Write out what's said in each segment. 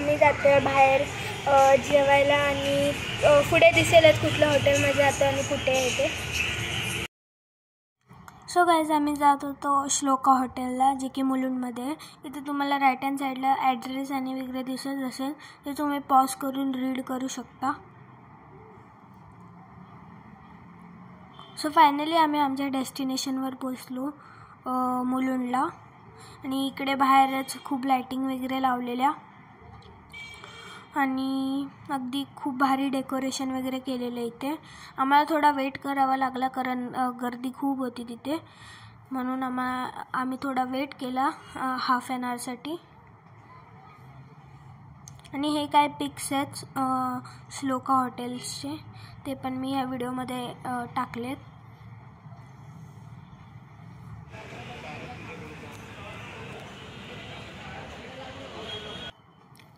मी जातो बाहेर जेवायला आणि पुढे दिसेलच कुठल्या हॉटेलमध्ये जातो आणि कुठे आहे ते. सो गाईज आम्ही जात होतो श्लोका हॉटेलला, जे की मुलुंडमध्ये आहे. इथे तुम्हाला राईट हँड साईडला ॲड्रेस आणि वगैरे दिसत असेल, ते तुम्ही पॉज करून रीड करू शकता. सो फायनली आम्ही आमच्या डेस्टिनेशनवर पोचलो मुलुंडला. आणि इकडे बाहेरच खूप लाईटिंग वगैरे लावलेल्या आणि अगदी खूप भारी डेकोरेशन वगैरे केलेलं आहे इथे. आम्हाला थोडा वेट करावा लागला कारण गर्दी खूप होती तिथे, म्हणून आम्ही थोडा वेट केला हाफ ॲन आवरसाठी. आणि हे काय पिक्स आहेत श्लोका हॉटेल्सचे, ते पण मी ह्या व्हिडिओमध्ये टाकलेत.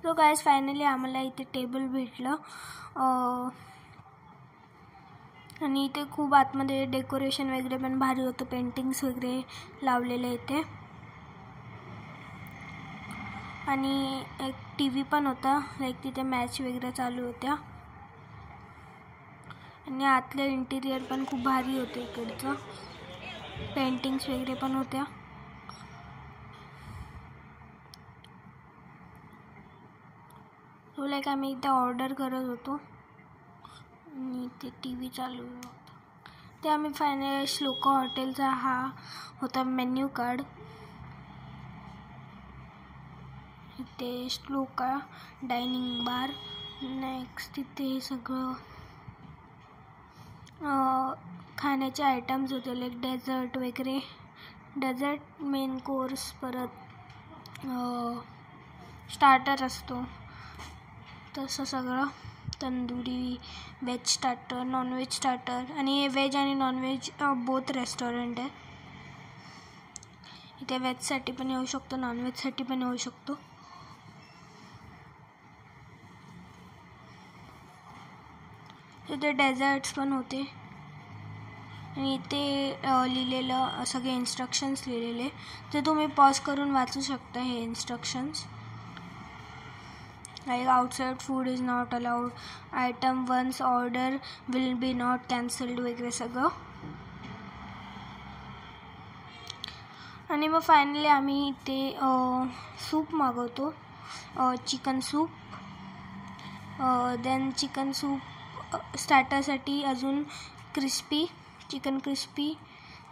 सो गाईज फायनली आम्हाला इथे टेबल भेटलं आणि इथे खूप आतमध्ये डेकोरेशन वगैरे पण भारी होतं, पेंटिंग्स वगैरे लावलेले इथे. आणि एक टी व्ही पण होता, लाईक तिथे मॅच वगैरे चालू होत्या. आणि आतलं इंटिरियर पण खूप भारी होतं, इकडचं पेंटिंग्स वगैरे पण होत्या. सो लाईक आम्ही इथे ऑर्डर करत होतो आणि ते टी व्ही चालू होता. ते आम्ही फायनली श्लोका हॉटेलचा हा होता मेन्यू कार्ड. इथे श्लोका डायनिंग बार, नेक्स्ट इथे हे सगळं खाण्याचे आयटम्स होते, लाईक डेझर्ट वगैरे, डेझर्ट मेन कोर्स, परत स्टार्टर असतो तसं सगळं, tandoori, veg starter, non veg starter. आणि हे व्हेज आणि नॉनव्हेज बोथ रेस्टॉरंट आहे. इथे व्हेजसाठी पण येऊ शकतो, नॉनव्हेजसाठी पण येऊ शकतो. इथे डेझर्ट्स पण होते आणि इथे लिहिलेलं सगळे इन्स्ट्रक्शन्स लिहिलेले, ते तुम्ही पॉज करून वाचू शकता. हे instructions like outside food is not allowed, item once order will be not cancelled वगैरे सगळं. आणि मग फायनली आम्ही इथे सूप मागवतो, chicken soup. Then chicken soup स्टार्टरसाठी अजून क्रिस्पी, चिकन क्रिस्पी.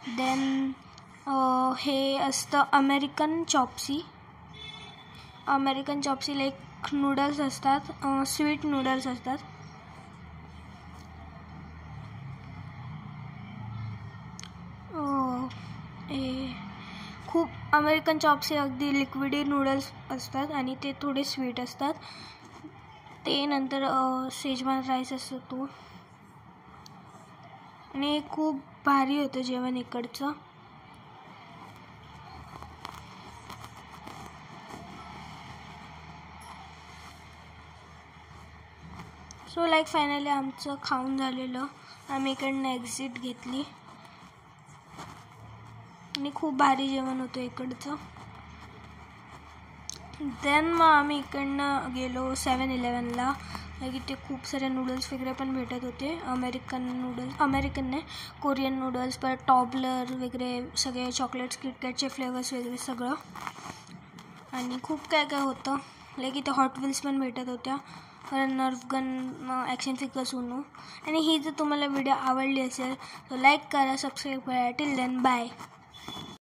देन हे असतं American chop suey. American chop suey like noodles असतात, स्वीट नूडल्स असतात. खूप अमेरिकन चॉप्सी अगदी लिक्विडी नूडल्स असतात आणि ते थोडे स्वीट असतात. ते नंतर शेजवान राईस असतो तो. आणि खूप भारी होतं जेवण इकडचं. सो लाईक फायनली आमचं खाऊन झालेलं, आम्ही इकडनं एक्झिट घेतली आणि खूप भारी जेवण होतं इकडचं. देन मग आम्ही इकडनं गेलो 7-Elevenला. इथे खूप सारे नूडल्स वगैरे पण भेटत होते, अमेरिकन नूडल्स, अमेरिकन नाही कोरियन नूडल्स, परत टॉबलर वगैरे सगळे, चॉकलेट्स, किटकॅटचे फ्लेवर्स वगैरे सगळं. आणि खूप काय काय होतं, लाईक इथे हॉट व्हील्स पण भेटत होत्या, नर्फ गन, ॲक्शन फिगर्स, उनो. आणि ही जर तुम्हाला व्हिडिओ आवडली असेल तर लाईक करा, सबस्क्राईब करा. Till then bye.